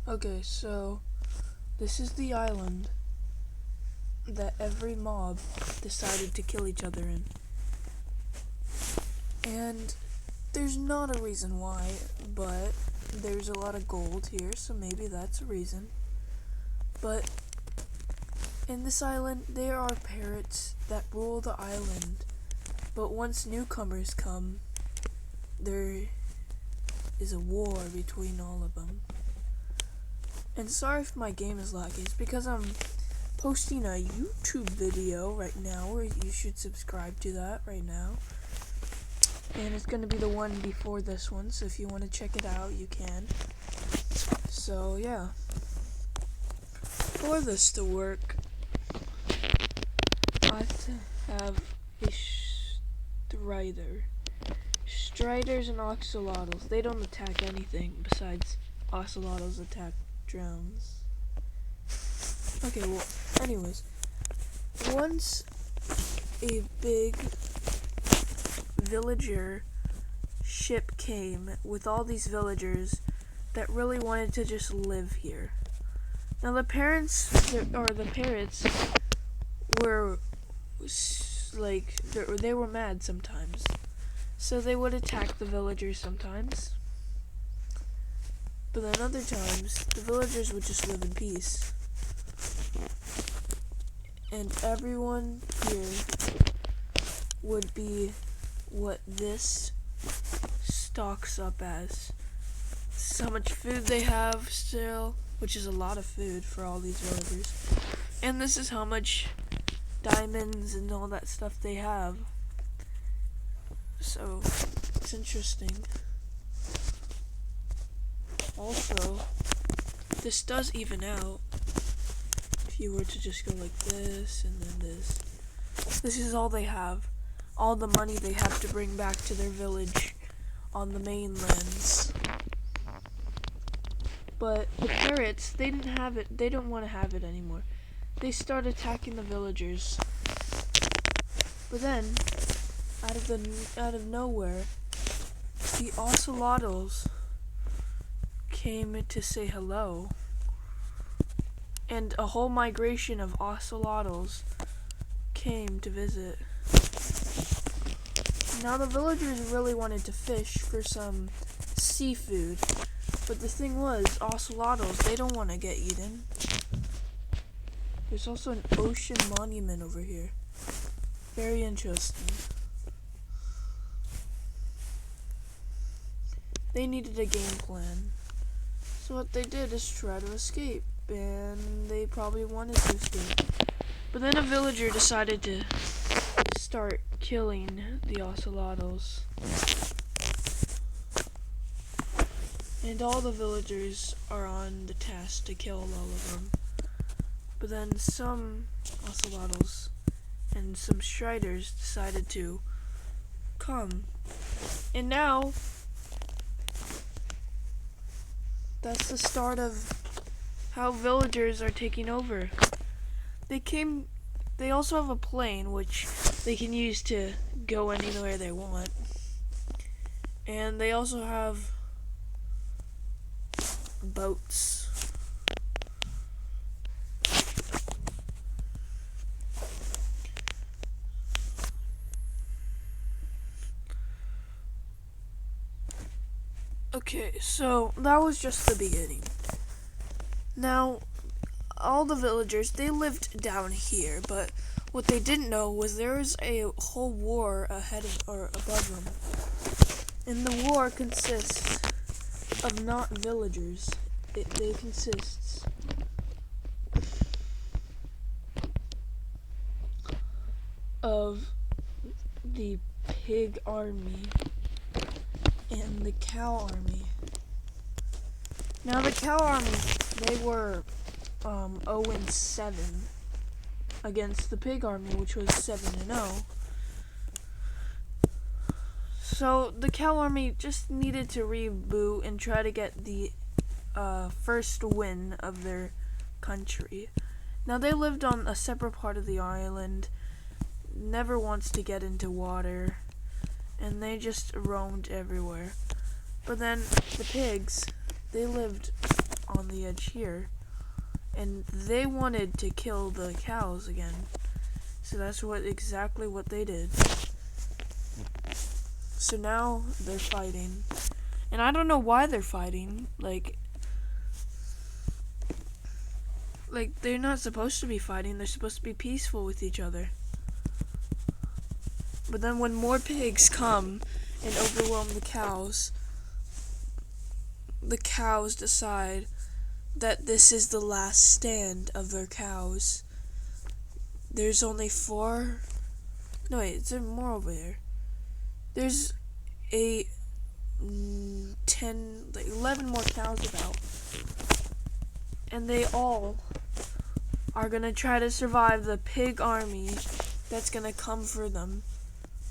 Okay, so this is the island that every mob decided to kill each other in. And there's not a reason why, but there's a lot of gold here, so maybe that's a reason. But in this island, there are parrots that rule the island. But once newcomers come, there is a war between all of them. And sorry if my game is laggy, it's because I'm posting a YouTube video right now, where you should subscribe to that right now. And it's gonna be the one before this one, so if you want to check it out, you can. So yeah. For this to work, I have to have a strider. Striders and axolotls, they don't attack anything besides axolotls attack drones. Okay, well, anyways, once a big villager ship came with all these villagers that really wanted to just live here. Now the parrots were like, they were mad sometimes, so they would attack the villagers sometimes. But then other times, the villagers would just live in peace. And everyone here would be what this stocks up as. So much food they have still, which is a lot of food for all these villagers. And this is how much diamonds and all that stuff they have. So, it's interesting. Also, this does even out. If you were to just go like this and then this. This is all they have. All the money they have to bring back to their village on the mainlands. But the parrots, they didn't have it. They don't want to have it anymore. They start attacking the villagers. But then, out of nowhere, the axolotls came to say hello. And a whole migration of axolotls came to visit. Now the villagers really wanted to fish for some seafood, but the thing was, axolotls, they don't want to get eaten. There's also an ocean monument over here. Very interesting. They needed a game plan. So what they did is try to escape, and they probably wanted to escape. But then a villager decided to start killing the axolotls. And all the villagers are on the task to kill all of them. But then some axolotls and some striders decided to come. And now, that's the start of how villagers are taking over. They also have a plane which they can use to go anywhere they want. And they also have boats. Okay, so that was just the beginning. Now, all the villagers, they lived down here, but what they didn't know was there was a whole war ahead of, or above them. And the war consists of not villagers. They consists of the pig army and the cow army. Now the cow army, they were 0-7 against the pig army, which was 7-0. So the cow army just needed to reboot and try to get the first win of their country. Now they lived on a separate part of the island, never wants to get into water, and they just roamed everywhere. But then the pigs, they lived on the edge here, and they wanted to kill the cows again. So that's exactly what they did. So now they're fighting, and I don't know why they're fighting. Like they're not supposed to be fighting. They're supposed to be peaceful with each other. But then when more pigs come and overwhelm the cows decide that this is the last stand of their cows. There's only 4. No, wait, is there more over there? There's 11 more cows about. And they all are gonna try to survive the pig army that's gonna come for them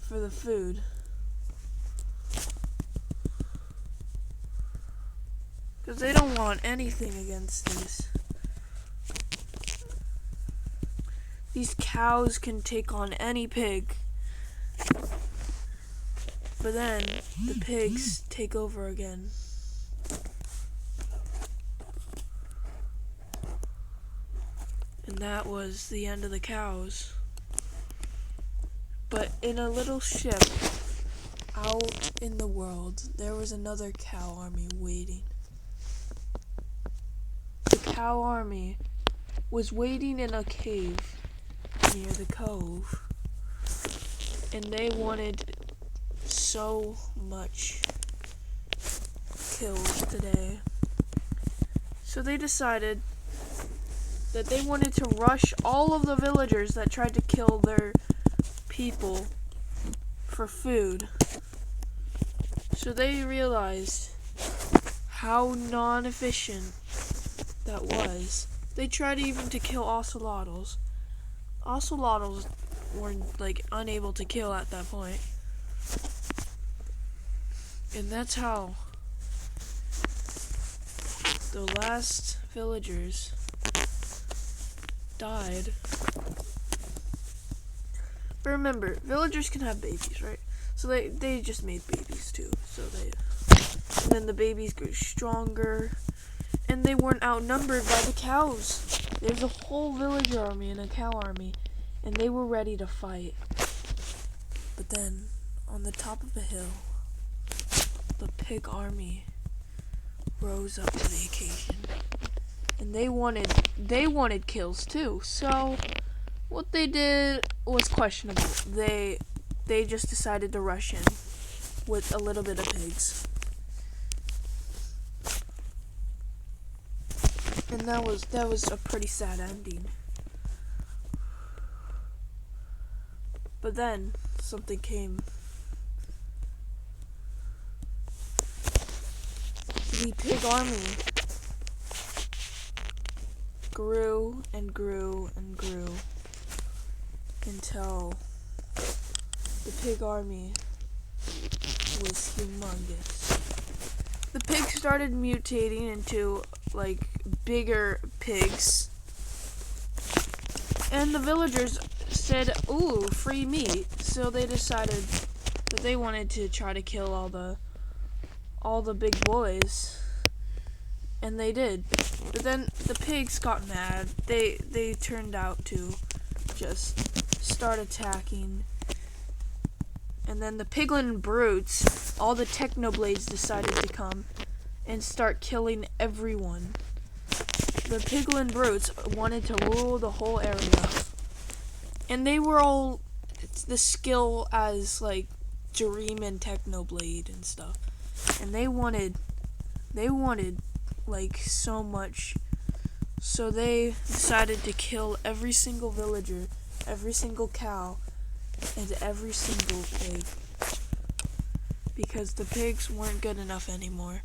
for the food. Because they don't want anything against these. These cows can take on any pig. But then the pigs take over again. And that was the end of the cows. But in a little ship out in the world, there was another cow army waiting. The cow army was waiting in a cave near the cove. And they wanted so much kills today. So they decided that they wanted to rush all of the villagers that tried to kill their people for food. So they realized how non-efficient that was. They tried even to kill ocelotls. Ocelotls were unable to kill at that point. And that's how the last villagers died. But remember, villagers can have babies, right? So they just made babies too. And then the babies grew stronger, and they weren't outnumbered by the cows. There's a whole villager army and a cow army, and they were ready to fight. But then, on the top of the hill, the pig army rose up to the occasion. And they wanted kills too. So what they did was questionable. They just decided to rush in with a little bit of pigs. And that was a pretty sad ending. But then something came. The pig army grew and grew and grew until the pig army was humongous. The pigs started mutating into bigger pigs, and the villagers said, "Ooh, free meat!" So they decided that they wanted to try to kill all the big boys, and they did. But then the pigs got mad. They turned out to just start attacking. And then the piglin brutes, all the technoblades decided to come and start killing everyone. The piglin brutes wanted to rule the whole area. And they were all the skill as Dream and Technoblade and stuff. And they wanted so much. So they decided to kill every single villager, every single cow, and every single pig. Because the pigs weren't good enough anymore.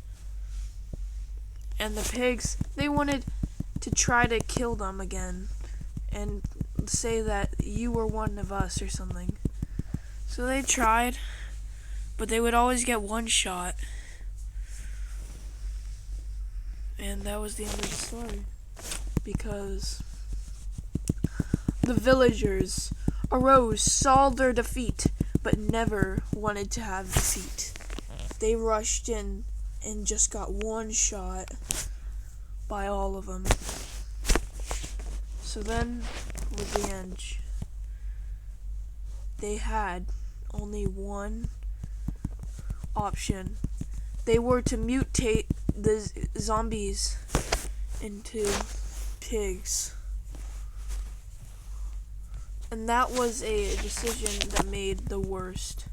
And the pigs, they wanted to try to kill them again and say that you were one of us or something. So they tried, but they would always get one shot. And that was the end of the story. Because the villagers arose, saw their defeat, but never wanted to have defeat. They rushed in and just got one shot by all of them. So then, with the end, they had only one option. They were to mutate the zombies into pigs. And that was a decision that made the worst.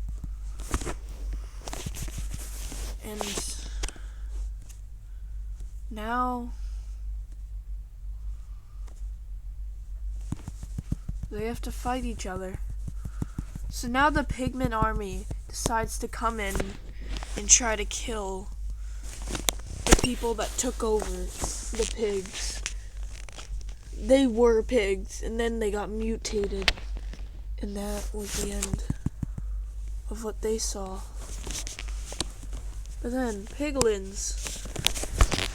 And now they have to fight each other. So now the pigman army decides to come in and try to kill the people that took over the pigs. They were pigs, and then they got mutated, and that was the end of what they saw. But then, piglins.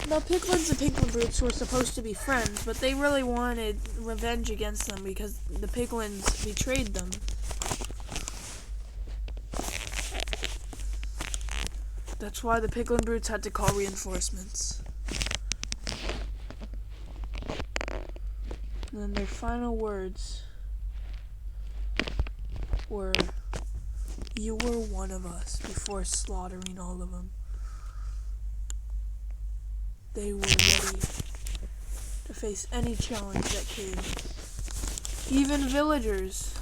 Now, piglins and piglin brutes were supposed to be friends, but they really wanted revenge against them because the piglins betrayed them. That's why the piglin brutes had to call reinforcements. And then their final words were, "You were one of us," before slaughtering all of them. They were ready to face any challenge that came. Even villagers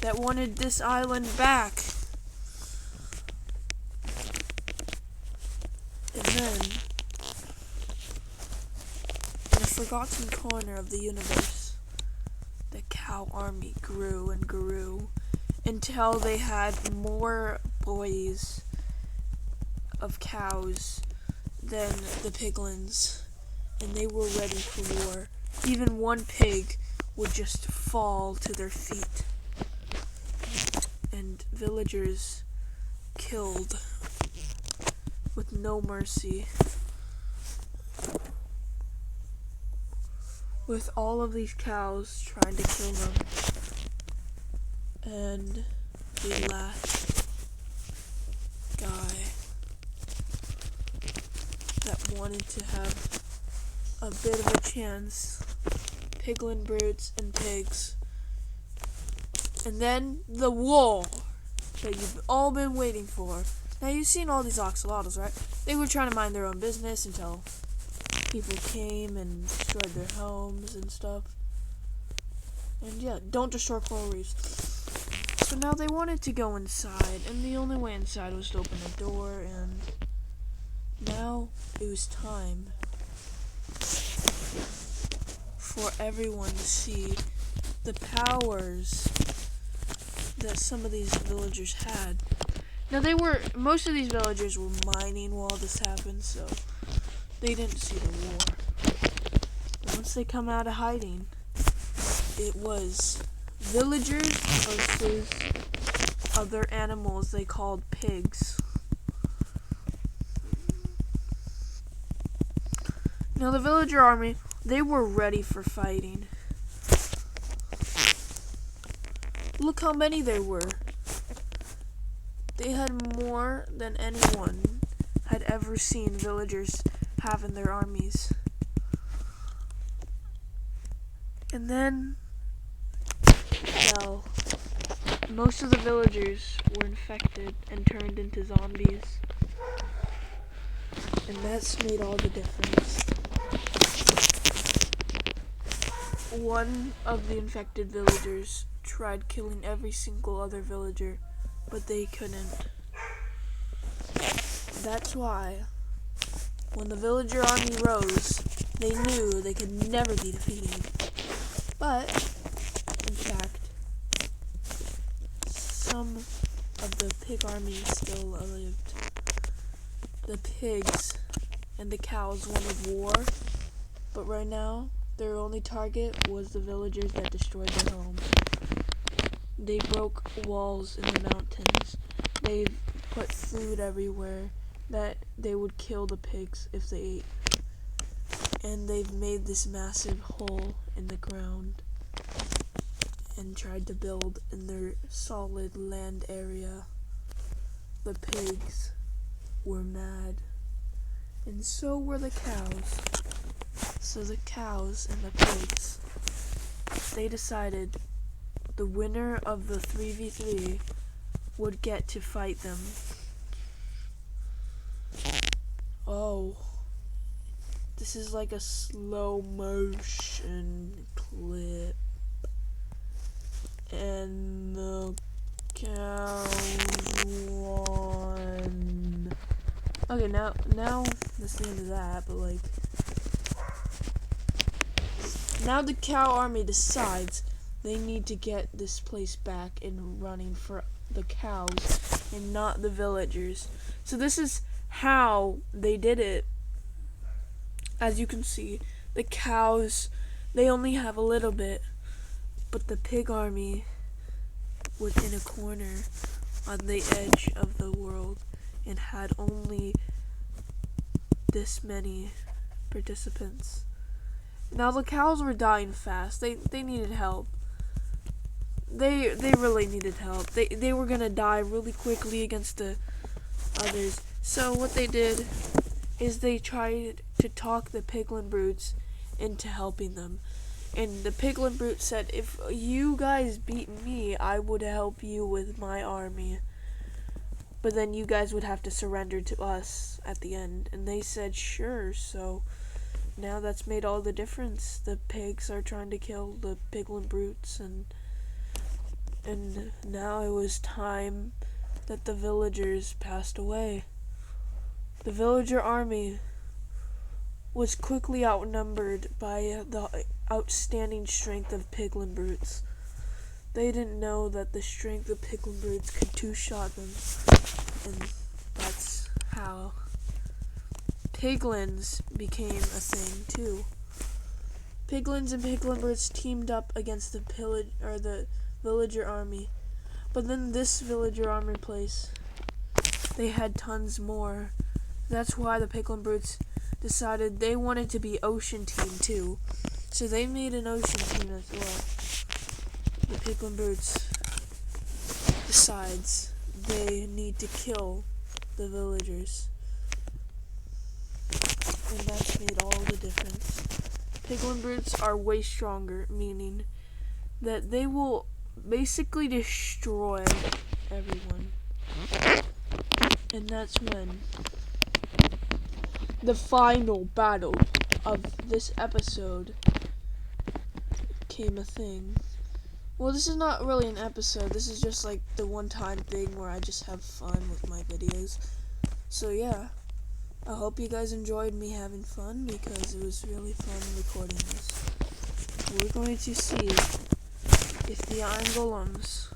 that wanted this island back. And then, in a forgotten corner of the universe, the cow army grew and grew until they had more boys of cows than the piglins, and they were ready for war. Even one pig would just fall to their feet, and villagers killed with no mercy. With all of these cows trying to kill them. And the last guy that wanted to have a bit of a chance, piglin brutes and pigs. And then the war that you've all been waiting for. Now you've seen all these axolotls, right? They were trying to mind their own business until people came and destroyed their homes and stuff. And yeah, don't destroy coral reefs. So now they wanted to go inside, and the only way inside was to open the door, and now it was time for everyone to see the powers that some of these villagers had. Now most of these villagers were mining while this happened, so they didn't see the war. Once they come out of hiding, it was villagers versus other animals they called pigs. Now the villager army, they were ready for fighting. Look how many there were. They had more than anyone had ever seen villagers have in their armies. And then, well, most of the villagers were infected and turned into zombies. And that's made all the difference. One of the infected villagers tried killing every single other villager, but they couldn't. That's why, when the villager army rose, they knew they could never be defeated. But, in fact, some of the pig army still lived. The pigs and the cows wanted war, but right now, their only target was the villagers that destroyed their home. They broke walls in the mountains. They've put food everywhere that they would kill the pigs if they ate. And they've made this massive hole in the ground and tried to build in their solid land area. The pigs were mad, and so were the cows. So the cows and the pigs, they decided the winner of the 3v3 would get to fight them. Oh, this is like a slow motion clip. And the cows won. Okay, now that's the end of that, but like, now the cow army decides they need to get this place back and running for the cows and not the villagers. So this is how they did it. As you can see, the cows, they only have a little bit, but the pig army was in a corner on the edge of the world and had only this many participants. Now the cows were dying fast. They needed help. They really needed help. They were gonna die really quickly against the others. So what they did is they tried to talk the piglin brutes into helping them. And the piglin brute said, if you guys beat me, I would help you with my army. But then you guys would have to surrender to us at the end. And they said, sure. So now that's made all the difference. The pigs are trying to kill the piglin brutes. And now it was time that the villagers passed away. The villager army was quickly outnumbered by the outstanding strength of piglin brutes. They didn't know that the strength of piglin brutes could two-shot them, and that's how piglins became a thing too. Piglins and piglin brutes teamed up against the villager army, but then this villager army place, they had tons more. That's why the piglin brutes decided they wanted to be ocean team too. So they made an ocean team as well. The piglin brutes decides they need to kill the villagers. And that's made all the difference. Piglin brutes are way stronger, meaning that they will basically destroy everyone. And that's when the final battle of this episode became a thing. Well, this is not really an episode. This is just like the one-time thing where I just have fun with my videos. So yeah, I hope you guys enjoyed me having fun because it was really fun recording this. We're going to see if the Iron Golems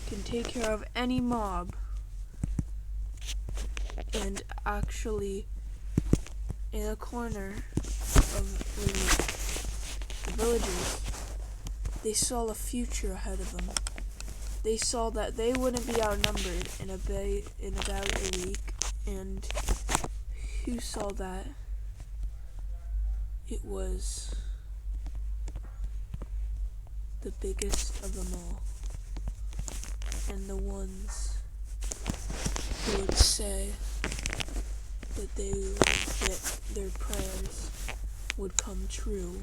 can take care of any mob and actually in a corner of the villagers, they saw a future ahead of them. They saw that they wouldn't be outnumbered in about a week, and who saw that? It was the biggest of them all, and the ones who would say that their prayers would come true.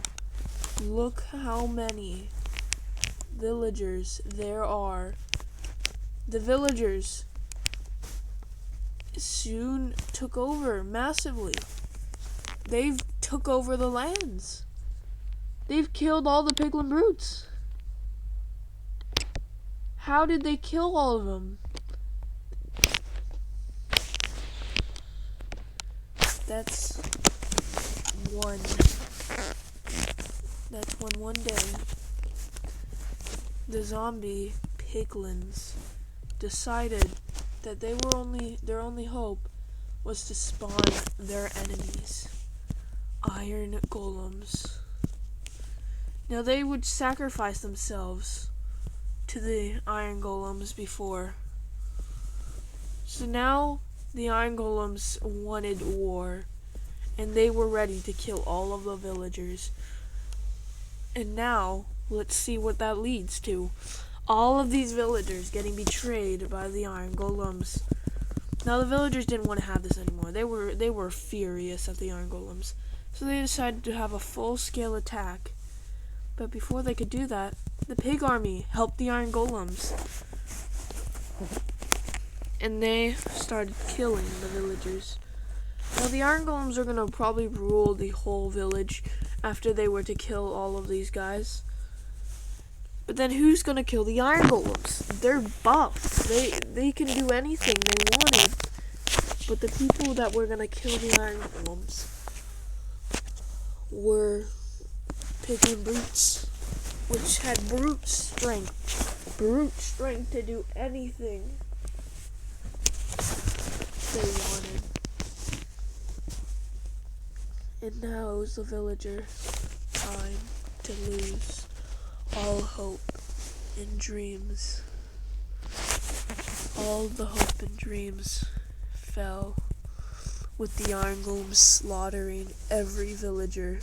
Look how many villagers there are. The villagers soon took over massively. They've took over the lands. They've killed all the piglin brutes. How did they kill all of them? That's when one day the zombie piglins decided that their only hope was to spawn their enemies, iron golems. Now they would sacrifice themselves to the iron golems before. So now the iron golems wanted war, and they were ready to kill all of the villagers. And now, let's see what that leads to. All of these villagers getting betrayed by the iron golems. Now the villagers didn't want to have this anymore. They were furious at the iron golems. So they decided to have a full-scale attack. But before they could do that, the pig army helped the iron golems. And they started killing the villagers. Now the iron golems are going to probably rule the whole village after they were to kill all of these guys. But then who's going to kill the iron golems? They're buffed. They can do anything they wanted. But the people that were going to kill the iron golems were pigeon brutes, which had brute strength to do anything they wanted. And now it was the villagers' time to lose all hope and dreams. All the hope and dreams fell with the iron golems slaughtering every villager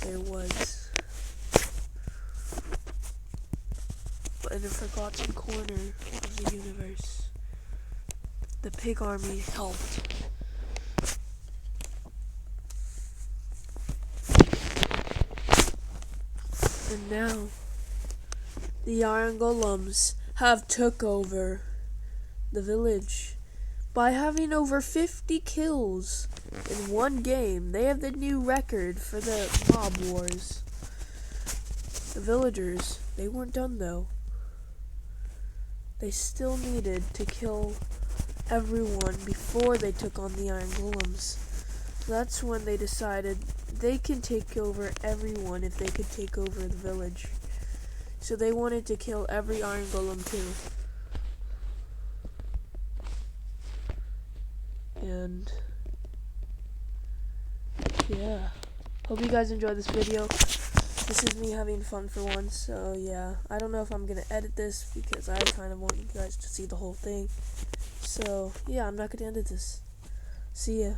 there was. But in a forgotten corner of the universe, the pig army helped. And now, the iron golems have took over the village. By having over 50 kills in one game, they have the new record for the mob wars. The villagers, they weren't done though. They still needed to kill everyone before they took on the iron golems. That's when they decided they can take over everyone if they could take over the village. So they wanted to kill every iron golem too. And yeah, hope you guys enjoyed this video. This is me having fun for once, so yeah. I don't know if I'm gonna edit this because I kind of want you guys to see the whole thing. So yeah, I'm not gonna edit this. See ya.